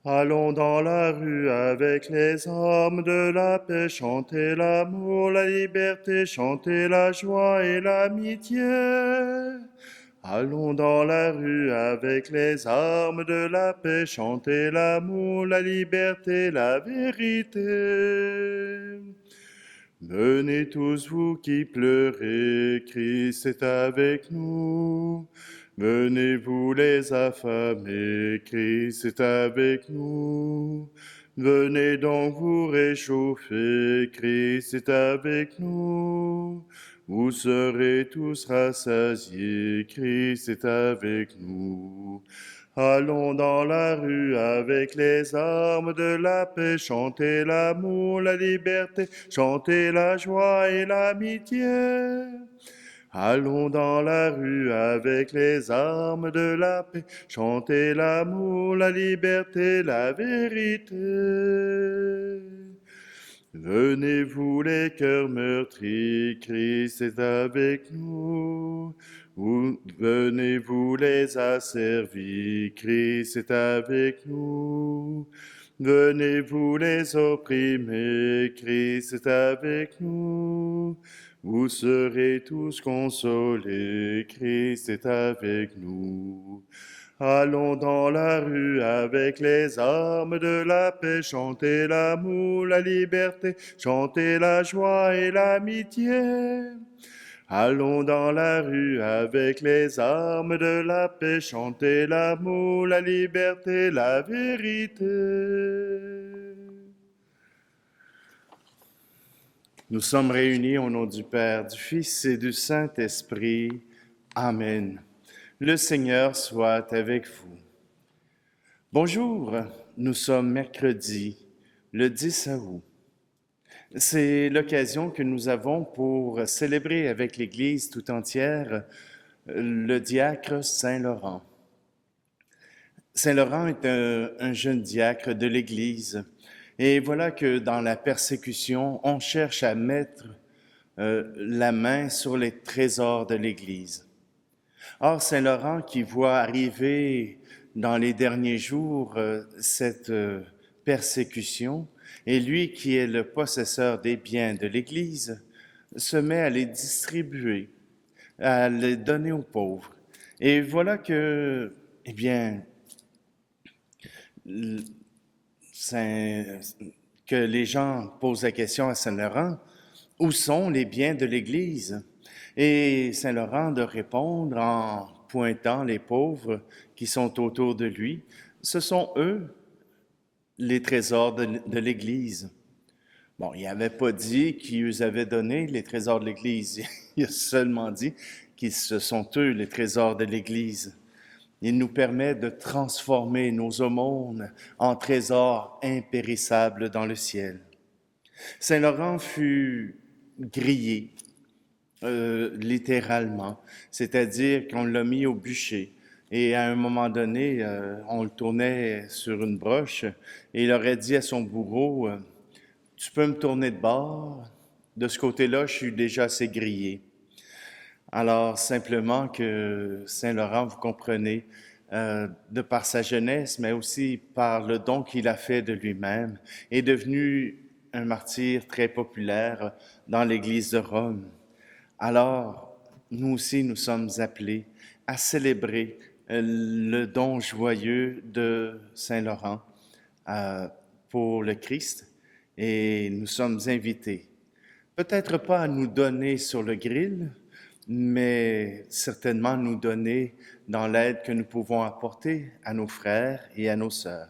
Allons dans la rue avec les armes de la paix, chanter l'amour, la liberté, chanter la joie et l'amitié. Allons dans la rue avec les armes de la paix, chanter l'amour, la liberté, la vérité. Venez tous vous qui pleurez, Christ est avec nous. Venez vous les affamés, Christ est avec nous. Venez donc vous réchauffer, Christ est avec nous. Vous serez tous rassasiés, Christ est avec nous. Allons dans la rue avec les armes de la paix, chanter l'amour, la liberté, chanter la joie et l'amitié. Allons dans la rue avec les armes de la paix, chanter l'amour, la liberté, la vérité. Venez-vous les cœurs meurtris, Christ est avec nous. Venez-vous les asservis, Christ est avec nous. Venez-vous les opprimés, Christ est avec nous. Vous serez tous consolés, Christ est avec nous. Allons dans la rue avec les armes de la paix, chanter l'amour, la liberté, chanter la joie et l'amitié. Allons dans la rue avec les armes de la paix, chanter l'amour, la liberté, la vérité. Nous sommes réunis au nom du Père, du Fils et du Saint-Esprit. Amen. Le Seigneur soit avec vous. Bonjour, nous sommes mercredi, le 10 août. C'est l'occasion que nous avons pour célébrer avec l'Église tout entière le diacre Saint Laurent. Saint Laurent est un jeune diacre de l'Église. Et voilà que dans la persécution, on cherche à mettre la main sur les trésors de l'Église. Or, Saint Laurent, qui voit arriver dans les derniers jours cette persécution, et lui qui est le possesseur des biens de l'Église, se met à les distribuer, à les donner aux pauvres. Et voilà que, eh bien, que les gens posent la question à Saint Laurent, où sont les biens de l'Église? Et Saint Laurent de répondre en pointant les pauvres qui sont autour de lui, ce sont eux les trésors de l'Église. Bon, il n'avait pas dit qu'ils avaient donné les trésors de l'Église, il a seulement dit que ce sont eux les trésors de l'Église. Il nous permet de transformer nos aumônes en trésors impérissables dans le ciel. Saint Laurent fut grillé, littéralement, c'est-à-dire qu'on l'a mis au bûcher. Et à un moment donné, on le tournait sur une broche et il aurait dit à son bourreau, « Tu peux me tourner de bord? De ce côté-là, je suis déjà assez grillé. » Alors, simplement que Saint Laurent, vous comprenez, de par sa jeunesse, mais aussi par le don qu'il a fait de lui-même, est devenu un martyr très populaire dans l'Église de Rome. Alors, nous aussi, nous sommes appelés à célébrer le don joyeux de Saint Laurent pour le Christ, et nous sommes invités, peut-être pas à nous donner sur le grill, mais certainement nous donner dans l'aide que nous pouvons apporter à nos frères et à nos sœurs.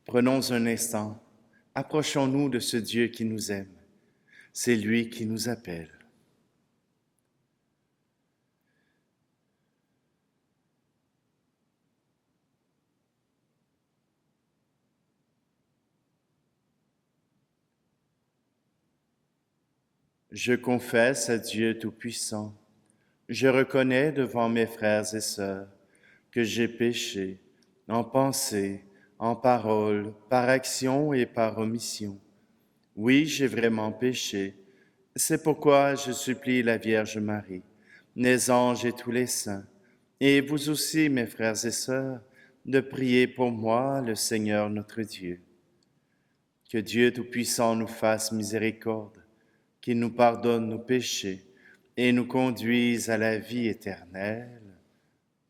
Prenons un instant, approchons-nous de ce Dieu qui nous aime. C'est lui qui nous appelle. Je confesse à Dieu Tout-Puissant, je reconnais devant mes frères et sœurs que j'ai péché en pensée, en parole, par action et par omission. Oui, j'ai vraiment péché. C'est pourquoi je supplie la Vierge Marie, les anges et tous les saints, et vous aussi, mes frères et sœurs, de prier pour moi le Seigneur notre Dieu. Que Dieu Tout-Puissant nous fasse miséricorde, qu'il nous pardonne nos péchés et nous conduise à la vie éternelle.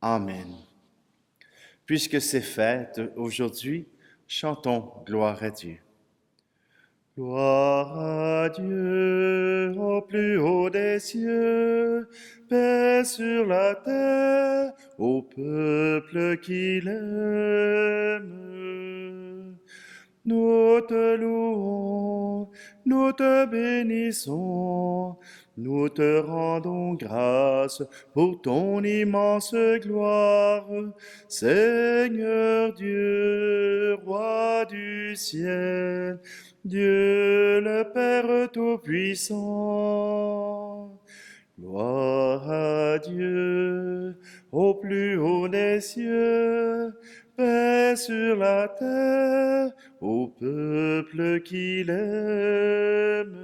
Amen. Puisque c'est fête aujourd'hui, chantons gloire à Dieu. Gloire à Dieu au plus haut des cieux, paix sur la terre au peuple qu'il aime. Nous te louons, nous te bénissons, nous te rendons grâce pour ton immense gloire, Seigneur Dieu, roi du ciel, Dieu le Père Tout-Puissant. Gloire à Dieu au plus haut des cieux, paix sur la terre au peuple qu'il aime.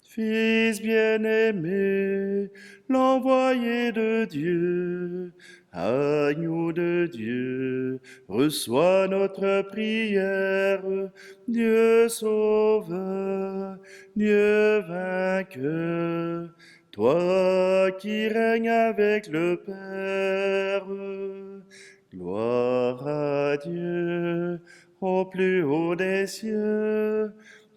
Fils bien-aimé, l'envoyé de Dieu, agneau de Dieu, reçois notre prière, Dieu sauveur, Dieu vainqueur, toi qui règnes avec le Père. Gloire à Dieu au plus haut des cieux,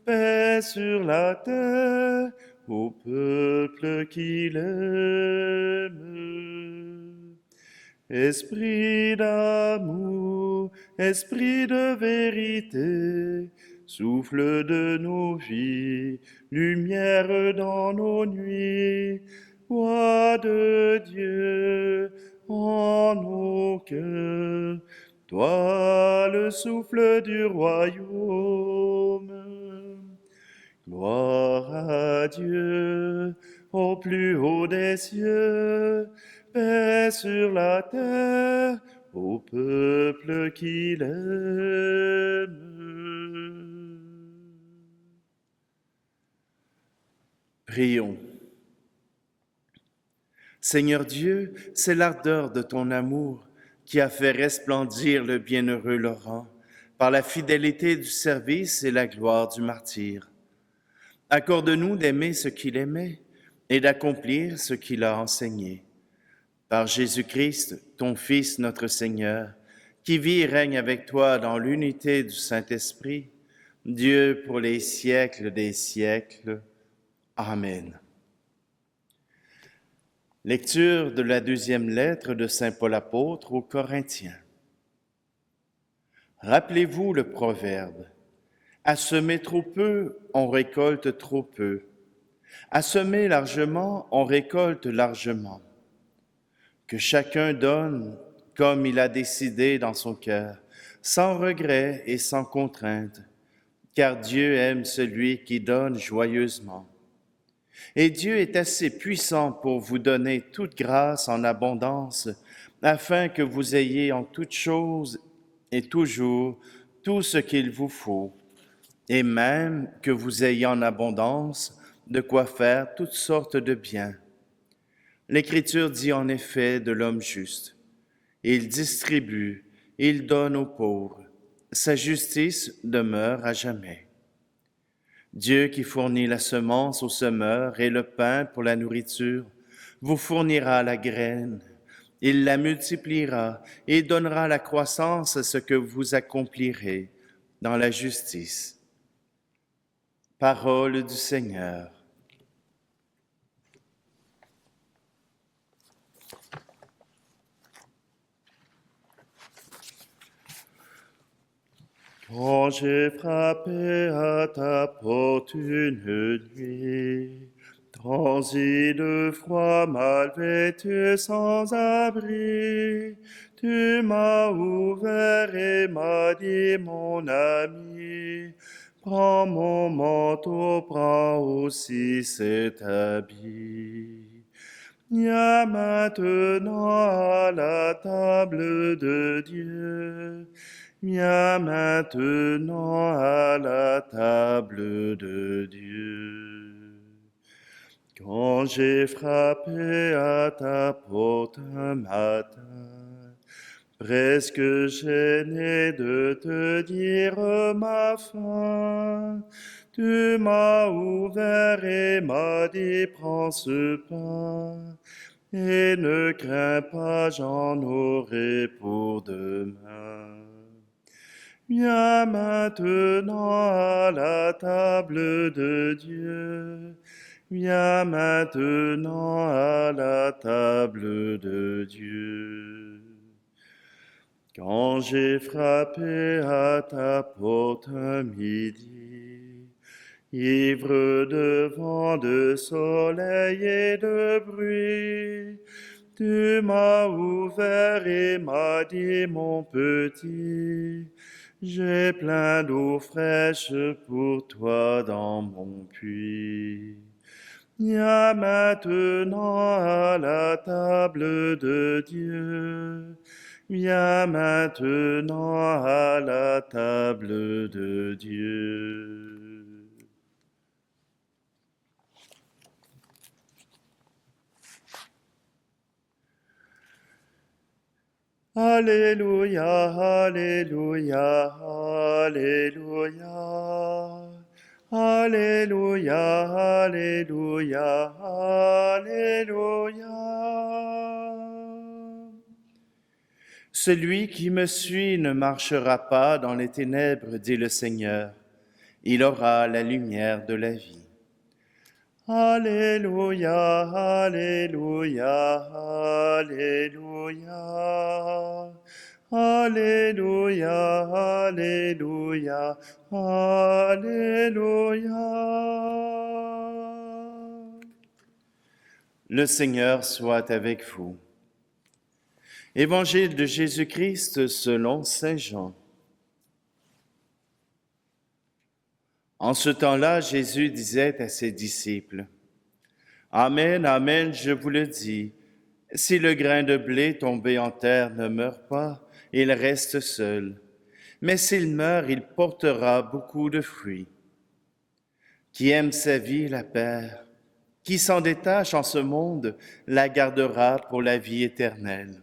paix sur la terre au peuple qu'il aime. Esprit d'amour, esprit de vérité, souffle de nos vies, lumière dans nos nuits, voix de Dieu en nos cœurs, toi le souffle du royaume. Gloire à Dieu au plus haut des cieux, paix sur la terre au peuple qu'il aime. Prions. Seigneur Dieu, c'est l'ardeur de ton amour qui a fait resplendir le bienheureux Laurent par la fidélité du service et la gloire du martyre. Accorde-nous d'aimer ce qu'il aimait et d'accomplir ce qu'il a enseigné. Par Jésus-Christ, ton Fils, notre Seigneur, qui vit et règne avec toi dans l'unité du Saint-Esprit, Dieu pour les siècles des siècles. Amen. Lecture de la deuxième lettre de Saint Paul apôtre aux Corinthiens. Rappelez-vous le proverbe. À semer trop peu, on récolte trop peu. À semer largement, on récolte largement. Que chacun donne comme il a décidé dans son cœur, sans regret et sans contrainte, car Dieu aime celui qui donne joyeusement. Et Dieu est assez puissant pour vous donner toute grâce en abondance, afin que vous ayez en toutes choses et toujours tout ce qu'il vous faut, et même que vous ayez en abondance de quoi faire toutes sortes de biens. L'Écriture dit en effet de l'homme juste, « Il distribue, il donne aux pauvres, sa justice demeure à jamais. » Dieu qui fournit la semence au semeur et le pain pour la nourriture, vous fournira la graine, il la multipliera et donnera la croissance à ce que vous accomplirez dans la justice. Parole du Seigneur. Quand j'ai frappé à ta porte une nuit, transi de froid, mal vêtu, sans abri, tu m'as ouvert et m'as dit, mon ami, prends mon manteau, prends aussi cet habit. Viens maintenant à la table de Dieu. Viens maintenant à la table de Dieu. Quand j'ai frappé à ta porte un matin, Presque gêné de te dire ma faim, tu m'as ouvert et m'as dit prends ce pain, et ne crains pas, j'en aurai pour demain. Viens maintenant à la table de Dieu, viens maintenant à la table de Dieu. Quand j'ai frappé à ta porte un midi, ivre de vent, de soleil et de bruit, tu m'as ouvert et m'as dit, mon petit, j'ai plein d'eau fraîche pour toi dans mon puits. Viens maintenant à la table de Dieu. Viens maintenant à la table de Dieu. Alléluia, Alléluia, Alléluia. Alléluia, Alléluia, Alléluia. Celui qui me suit ne marchera pas dans les ténèbres, dit le Seigneur. Il aura la lumière de la vie. Alléluia, Alléluia, Alléluia. Alléluia, Alléluia, Alléluia. Le Seigneur soit avec vous. Évangile de Jésus-Christ selon saint Jean. En ce temps-là, Jésus disait à ses disciples, « Amen, amen, je vous le dis, si le grain de blé tombé en terre ne meurt pas, il reste seul, mais s'il meurt, il portera beaucoup de fruits. Qui aime sa vie la perd, qui s'en détache en ce monde la gardera pour la vie éternelle.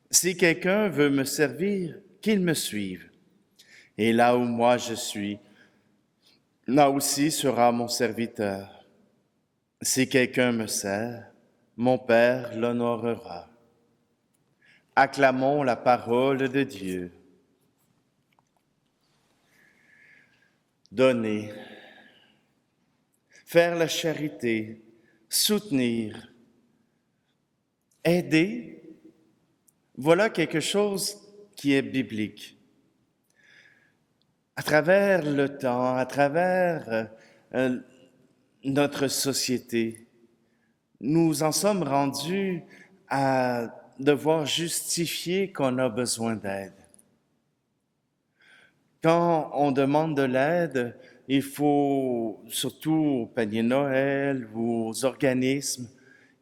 Si quelqu'un veut me servir, qu'il me suive, et là où moi je suis, là aussi sera mon serviteur. Si quelqu'un me sert, mon Père l'honorera. » Acclamons la parole de Dieu. Donner, faire la charité, soutenir, aider, voilà quelque chose qui est biblique. À travers le temps, à travers notre société, nous en sommes rendus à devoir justifier qu'on a besoin d'aide. Quand on demande de l'aide, il faut, surtout au panier Noël ou aux organismes,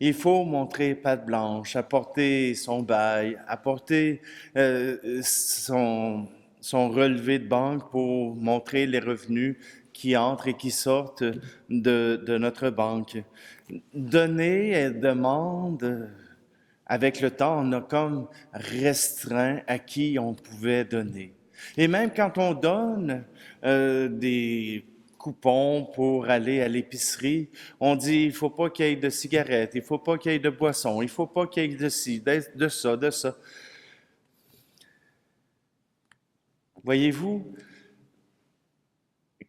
il faut montrer patte blanche, apporter son bail, apporter son relevé de banque pour montrer les revenus qui entrent et qui sortent de notre banque. Donner et demande, avec le temps, on a comme restreint à qui on pouvait donner. Et même quand on donne des coupons pour aller à l'épicerie, on dit il faut pas qu'il y ait de cigarettes, il faut pas qu'il y ait de boissons, il faut pas qu'il y ait de ci, de ça, de ça. Voyez-vous,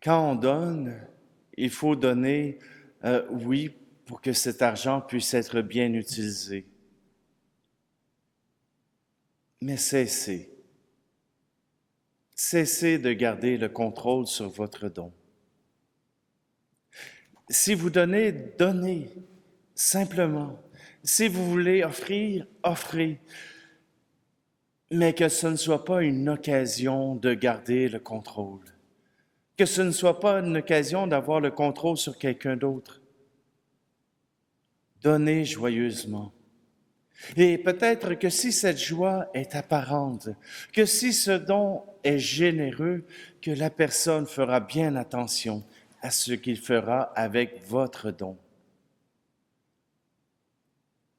quand on donne, il faut donner, oui, pour que cet argent puisse être bien utilisé. Mais cessez de garder le contrôle sur votre don. Si vous donnez, donnez, simplement. Si vous voulez offrir, offrez. Mais que ce ne soit pas une occasion de garder le contrôle. Que ce ne soit pas une occasion d'avoir le contrôle sur quelqu'un d'autre. Donnez joyeusement. Et peut-être que si cette joie est apparente, que si ce don est généreux, que la personne fera bien attention à ce qu'il fera avec votre don.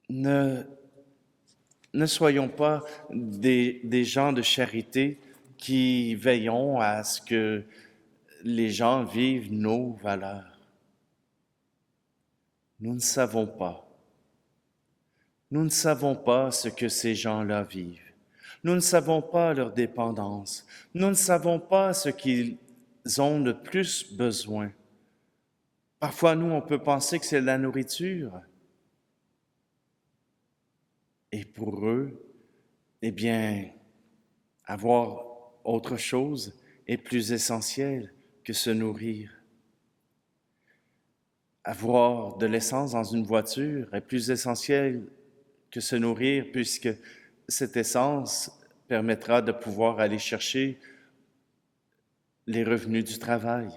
Ne Ne soyons pas des gens de charité qui veillons à ce que les gens vivent nos valeurs. Nous ne savons pas. Nous ne savons pas ce que ces gens-là vivent. Nous ne savons pas leur dépendance. Nous ne savons pas ce qu'ils ont le plus besoin. Parfois, nous, on peut penser que c'est la nourriture. Et pour eux, eh bien, avoir autre chose est plus essentiel que se nourrir. Avoir de l'essence dans une voiture est plus essentiel que se nourrir, puisque cette essence permettra de pouvoir aller chercher les revenus du travail.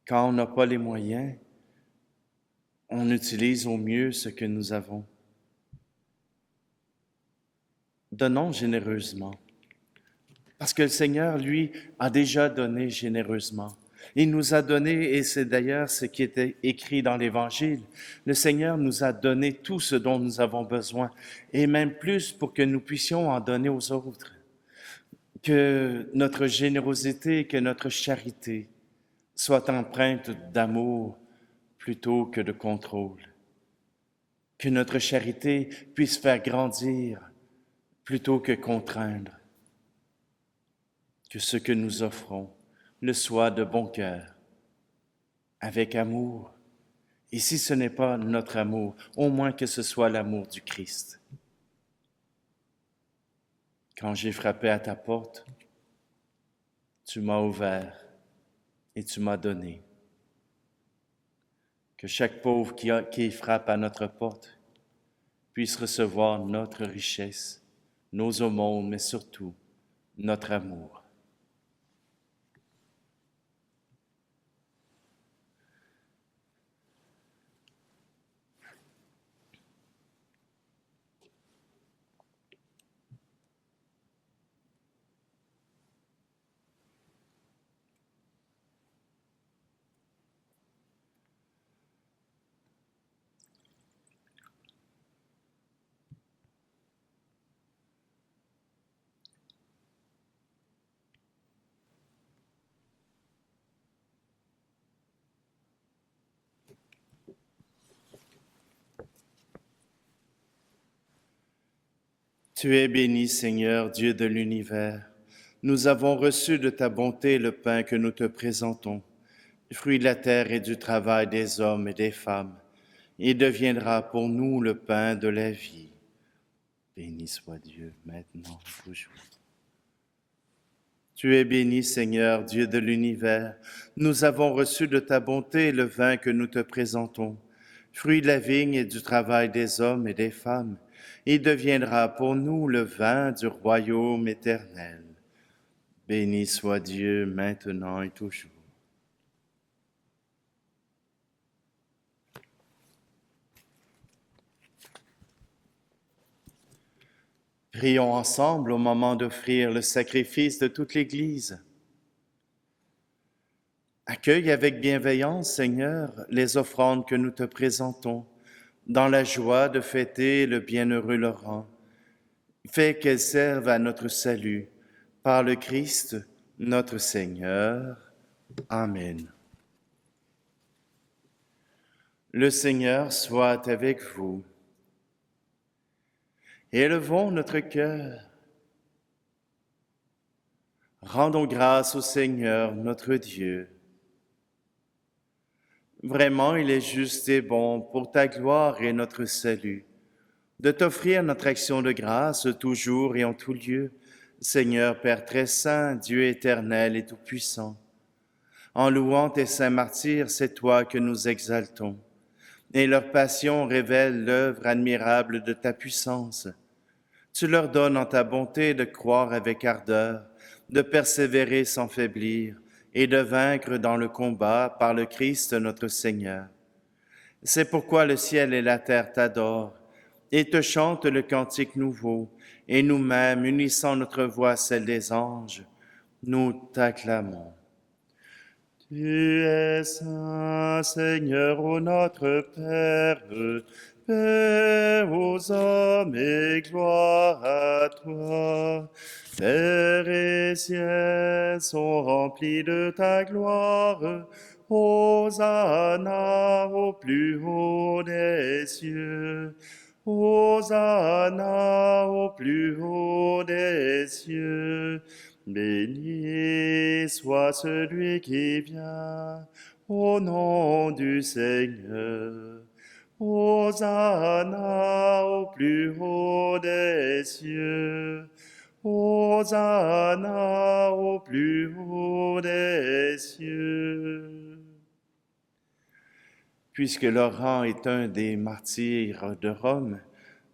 Quand on n'a pas les moyens, on utilise au mieux ce que nous avons. Donnons généreusement, parce que le Seigneur, lui, a déjà donné généreusement. Il nous a donné, et c'est d'ailleurs ce qui était écrit dans l'Évangile, le Seigneur nous a donné tout ce dont nous avons besoin, et même plus pour que nous puissions en donner aux autres. Que notre générosité, que notre charité soit empreinte d'amour plutôt que de contrôle. Que notre charité puisse faire grandir plutôt que contraindre. Que ce que nous offrons le soit de bon cœur, avec amour. Et si ce n'est pas notre amour, au moins que ce soit l'amour du Christ. Quand j'ai frappé à ta porte, tu m'as ouvert et tu m'as donné. Que chaque pauvre qui frappe à notre porte puisse recevoir notre richesse, nos aumônes, mais surtout notre amour. Tu es béni, Seigneur, Dieu de l'univers. Nous avons reçu de ta bonté le pain que nous te présentons, fruit de la terre et du travail des hommes et des femmes. Il deviendra pour nous le pain de la vie. Béni soit Dieu, maintenant et toujours. Tu es béni, Seigneur, Dieu de l'univers. Nous avons reçu de ta bonté le vin que nous te présentons, fruit de la vigne et du travail des hommes et des femmes. Il deviendra pour nous le vin du royaume éternel. Béni soit Dieu, maintenant et toujours. Prions ensemble au moment d'offrir le sacrifice de toute l'Église. Accueille avec bienveillance, Seigneur, les offrandes que nous te présentons, dans la joie de fêter le bienheureux Laurent. Fais qu'elles servent à notre salut, par le Christ, notre Seigneur. Amen. Le Seigneur soit avec vous. Élevons notre cœur. Rendons grâce au Seigneur, notre Dieu. Vraiment, il est juste et bon pour ta gloire et notre salut, de t'offrir notre action de grâce toujours et en tout lieu, Seigneur Père très saint, Dieu éternel et tout-puissant. En louant tes saints martyrs, c'est toi que nous exaltons, et leur passion révèle l'œuvre admirable de ta puissance. Tu leur donnes en ta bonté de croire avec ardeur, de persévérer sans faiblir, et de vaincre dans le combat par le Christ notre Seigneur. C'est pourquoi le ciel et la terre t'adorent et te chantent le cantique nouveau, et nous-mêmes, unissant notre voix à celle des anges, nous t'acclamons. Tu es saint, Seigneur, ô notre Père, Paix aux hommes et gloire à toi. Terre et ciel sont remplis de ta gloire. Hosanna au plus haut des cieux. Hosanna au plus haut des cieux. Béni soit celui qui vient au nom du Seigneur. Hosanna au plus haut des cieux. Hosanna au plus haut des cieux. Puisque Laurent est un des martyrs de Rome,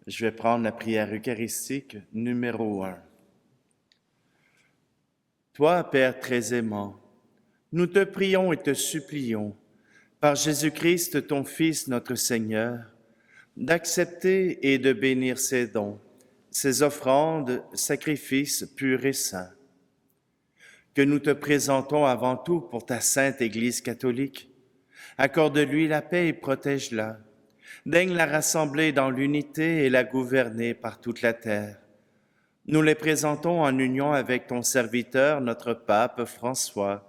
je vais prendre la prière eucharistique numéro 1. Toi, Père très aimant, nous te prions et te supplions, par Jésus-Christ, ton Fils, notre Seigneur, d'accepter et de bénir ces dons, ces offrandes, sacrifices purs et saints, que nous te présentons avant tout pour ta sainte Église catholique. Accorde-lui la paix et protège-la. Daigne la rassembler dans l'unité et la gouverner par toute la terre. Nous les présentons en union avec ton serviteur, notre pape François,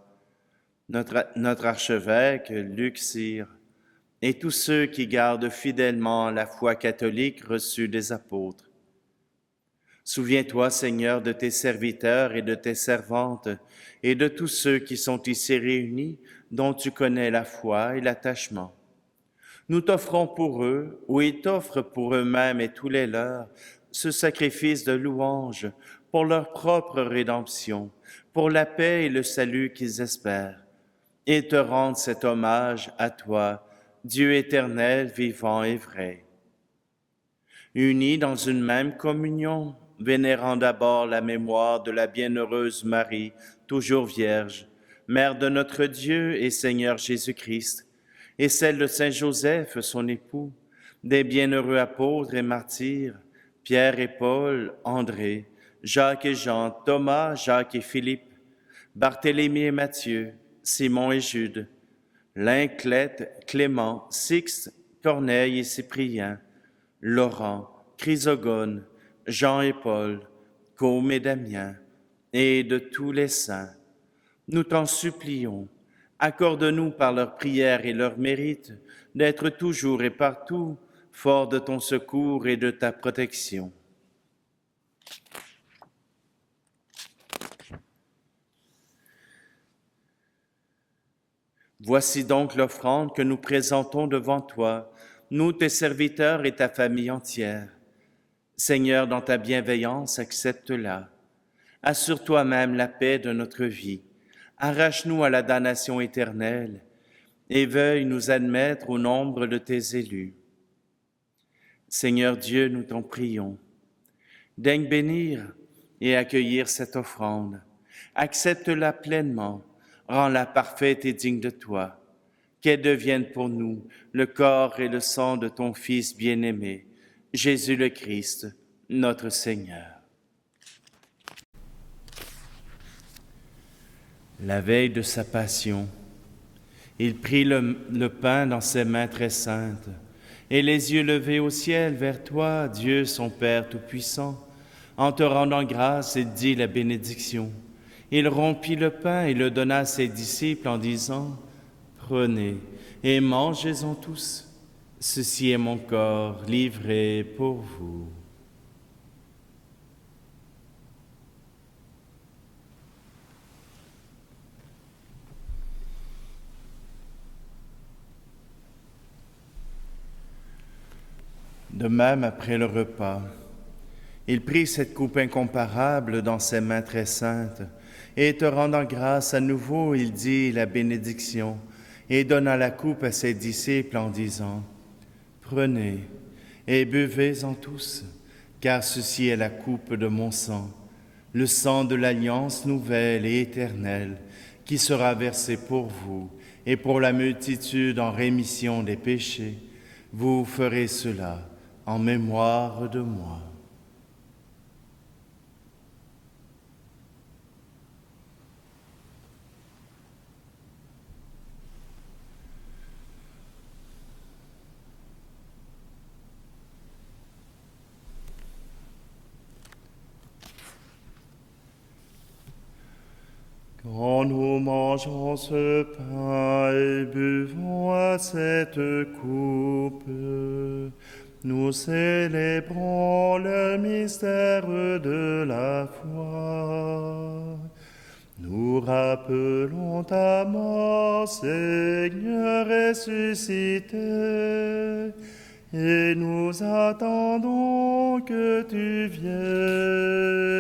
notre archevêque Luc Cyr, et tous ceux qui gardent fidèlement la foi catholique reçue des apôtres. Souviens-toi, Seigneur, de tes serviteurs et de tes servantes, et de tous ceux qui sont ici réunis, dont tu connais la foi et l'attachement. Nous t'offrons pour eux, ou ils t'offrent pour eux-mêmes et tous les leurs, ce sacrifice de louange pour leur propre rédemption, pour la paix et le salut qu'ils espèrent, et te rendent cet hommage à toi, Dieu éternel, vivant et vrai. Unis dans une même communion, vénérant d'abord la mémoire de la bienheureuse Marie, toujours vierge, Mère de notre Dieu et Seigneur Jésus-Christ, et celle de Saint Joseph, son époux, des bienheureux apôtres et martyrs, Pierre et Paul, André, Jacques et Jean, Thomas, Jacques et Philippe, Barthélemy et Matthieu, Simon et Jude, Linclette, Clément, Sixte, Corneille et Cyprien, Laurent, Chrysogone, Jean et Paul, Côme et Damien, et de tous les saints. Nous t'en supplions, accorde-nous par leurs prières et leurs mérites d'être toujours et partout forts de ton secours et de ta protection. Voici donc l'offrande que nous présentons devant toi, nous, tes serviteurs et ta famille entière. Seigneur, dans ta bienveillance, accepte-la. Assure toi-même la paix de notre vie. Arrache-nous à la damnation éternelle et veuille nous admettre au nombre de tes élus. Seigneur Dieu, nous t'en prions. Daigne bénir et accueillir cette offrande. Accepte-la pleinement, rends-la parfaite et digne de toi. Qu'elle devienne pour nous le corps et le sang de ton Fils bien-aimé, Jésus le Christ, notre Seigneur. La veille de sa passion, il prit le pain dans ses mains très saintes, et les yeux levés au ciel vers toi, Dieu son Père Tout-Puissant, en te rendant grâce, il dit la bénédiction. Il rompit le pain et le donna à ses disciples en disant, « Prenez et mangez-en tous. Ceci est mon corps livré pour vous. » De même, après le repas, il prit cette coupe incomparable dans ses mains très saintes, et te rendant grâce à nouveau, il dit la bénédiction, et donna la coupe à ses disciples en disant, « Prenez et buvez-en tous, car ceci est la coupe de mon sang, le sang de l'alliance nouvelle et éternelle, qui sera versé pour vous et pour la multitude en rémission des péchés. Vous ferez cela en mémoire de moi. » Quand nous mangeons ce pain et buvons à cette coupe, nous célébrons le mystère de la foi. Nous rappelons ta mort, Seigneur ressuscité, et nous attendons que tu viennes.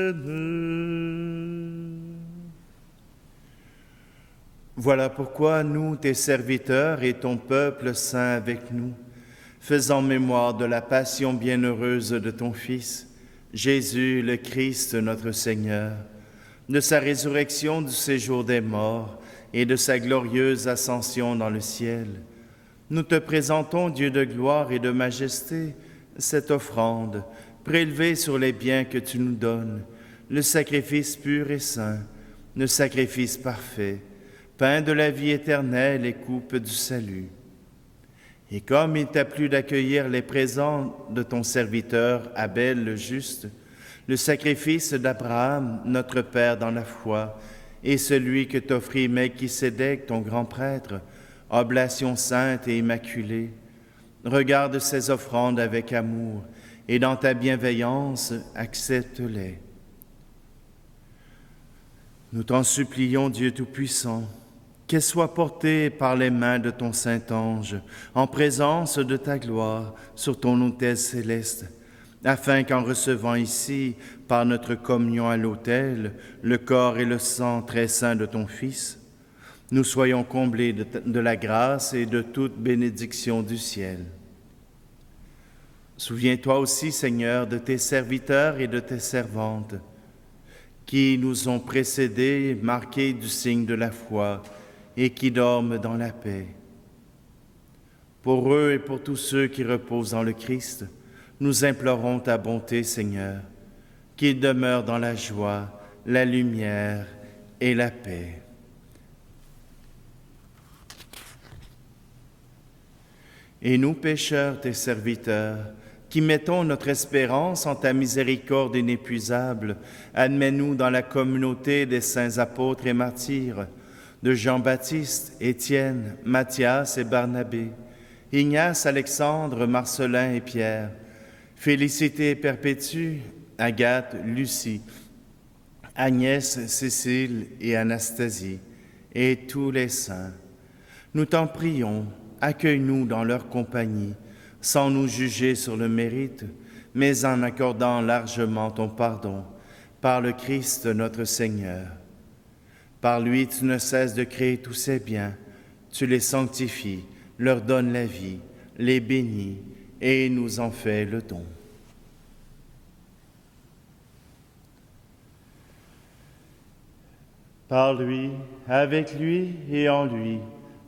Voilà pourquoi nous, tes serviteurs et ton peuple saint avec nous, faisant mémoire de la passion bienheureuse de ton Fils, Jésus le Christ notre Seigneur, de sa résurrection du séjour des morts et de sa glorieuse ascension dans le ciel, nous te présentons, Dieu de gloire et de majesté, cette offrande prélevée sur les biens que tu nous donnes, le sacrifice pur et saint, le sacrifice parfait, pain de la vie éternelle et coupe du salut. Et comme il t'a plu d'accueillir les présents de ton serviteur Abel le juste, le sacrifice d'Abraham, notre Père dans la foi, et celui que t'offrit Melchisédek, ton grand prêtre, oblation sainte et immaculée, regarde ces offrandes avec amour, et dans ta bienveillance, accepte-les. Nous t'en supplions, Dieu Tout-Puissant, qu'elles soient portées par les mains de ton Saint-Ange, en présence de ta gloire, sur ton autel céleste, afin qu'en recevant ici, par notre communion à l'autel, le corps et le sang très saints de ton Fils, nous soyons comblés de la grâce et de toute bénédiction du ciel. Souviens-toi aussi, Seigneur, de tes serviteurs et de tes servantes, qui nous ont précédés, marqués du signe de la foi, et qui dorment dans la paix. Pour eux et pour tous ceux qui reposent en le Christ, nous implorons ta bonté, Seigneur, qu'ils demeurent dans la joie, la lumière et la paix. Et nous, pécheurs, tes serviteurs, qui mettons notre espérance en ta miséricorde inépuisable, admets-nous dans la communauté des saints apôtres et martyrs, de Jean-Baptiste, Étienne, Matthias et Barnabé, Ignace, Alexandre, Marcelin et Pierre, Félicité et Perpétue, Agathe, Lucie, Agnès, Cécile et Anastasie, et tous les saints. Nous t'en prions, accueille-nous dans leur compagnie, sans nous juger sur le mérite, mais en accordant largement ton pardon, par le Christ notre Seigneur. Par lui, tu ne cesses de créer tous ces biens, tu les sanctifies, leur donnes la vie, les bénis et nous en fais le don. Par lui, avec lui et en lui,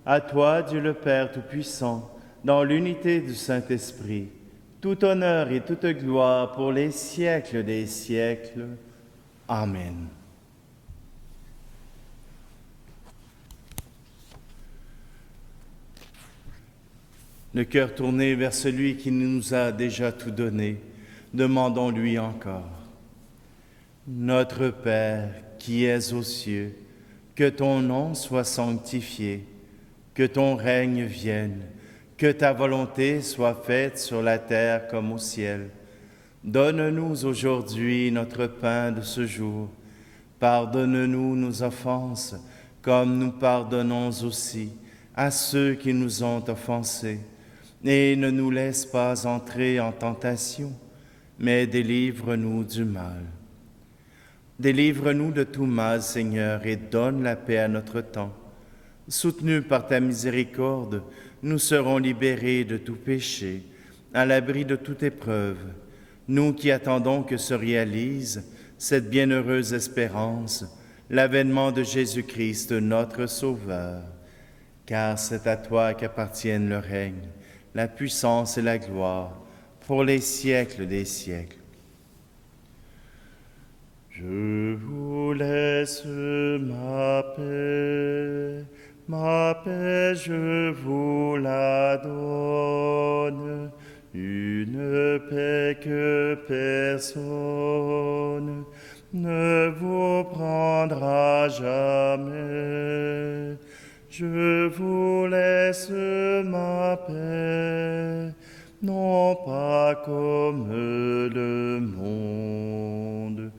à toi, Dieu le Père Tout-Puissant, dans l'unité du Saint-Esprit, tout honneur et toute gloire pour les siècles des siècles. Amen. Le cœur tourné vers celui qui nous a déjà tout donné, demandons-lui encore. Notre Père, qui es aux cieux, que ton nom soit sanctifié, que ton règne vienne, que ta volonté soit faite sur la terre comme au ciel. Donne-nous aujourd'hui notre pain de ce jour. Pardonne-nous nos offenses, comme nous pardonnons aussi à ceux qui nous ont offensés. Et ne nous laisse pas entrer en tentation, mais délivre-nous du mal. Délivre-nous de tout mal, Seigneur, et donne la paix à notre temps. Soutenus par ta miséricorde, nous serons libérés de tout péché, à l'abri de toute épreuve, nous qui attendons que se réalise cette bienheureuse espérance, l'avènement de Jésus-Christ, notre Sauveur. Car c'est à toi qu'appartiennent le règne, la puissance et la gloire, pour les siècles des siècles. Je vous laisse ma paix je vous la donne, une paix que personne ne vous prendra jamais. je vous laisse ma paix, non pas comme le monde,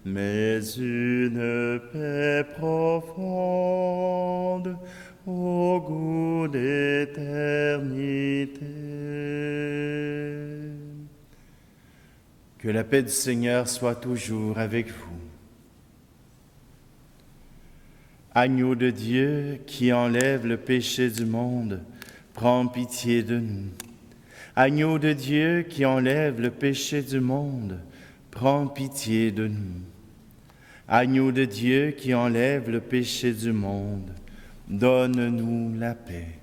mais une paix profonde au goût d'éternité. Que la paix du Seigneur soit toujours avec vous. Agneau de Dieu qui enlève le péché du monde, prends pitié de nous. Agneau de Dieu qui enlève le péché du monde, prends pitié de nous. Agneau de Dieu qui enlève le péché du monde, donne-nous la paix.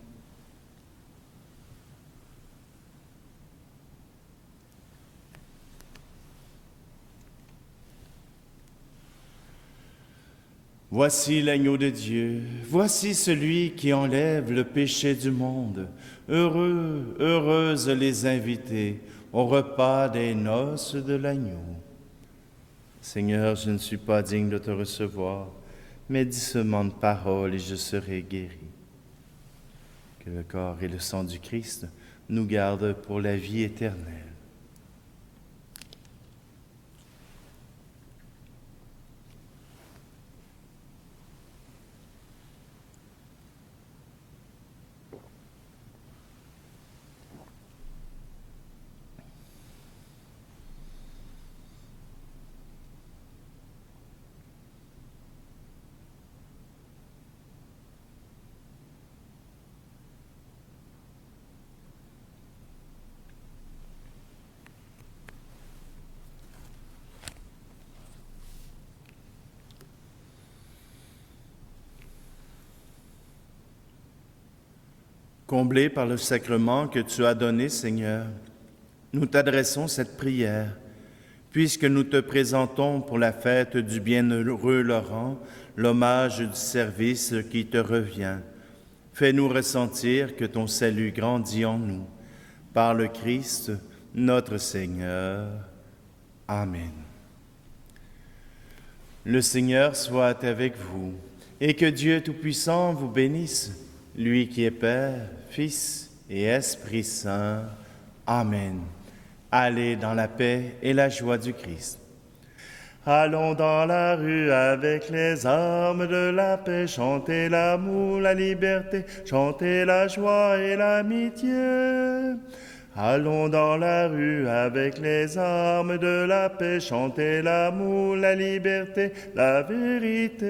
Voici l'agneau de Dieu, voici celui qui enlève le péché du monde. Heureux, heureuses les invités au repas des noces de l'agneau. Seigneur, je ne suis pas digne de te recevoir, mais dis seulement de parole et je serai guéri. Que le corps et le sang du Christ nous gardent pour la vie éternelle. Comblés par le sacrement que tu as donné, Seigneur, nous t'adressons cette prière, puisque nous te présentons pour la fête du bienheureux Laurent l'hommage du service qui te revient. Fais-nous ressentir que ton salut grandit en nous. Par le Christ, notre Seigneur. Amen. Le Seigneur soit avec vous, et que Dieu Tout-Puissant vous bénisse, lui qui est Père, Fils et Esprit Saint. Amen. Allez dans la paix et la joie du Christ. Allons dans la rue avec les armes de la paix, chanter l'amour, la liberté, chanter la joie et l'amitié. Allons dans la rue avec les armes de la paix, chanter l'amour, la liberté, la vérité.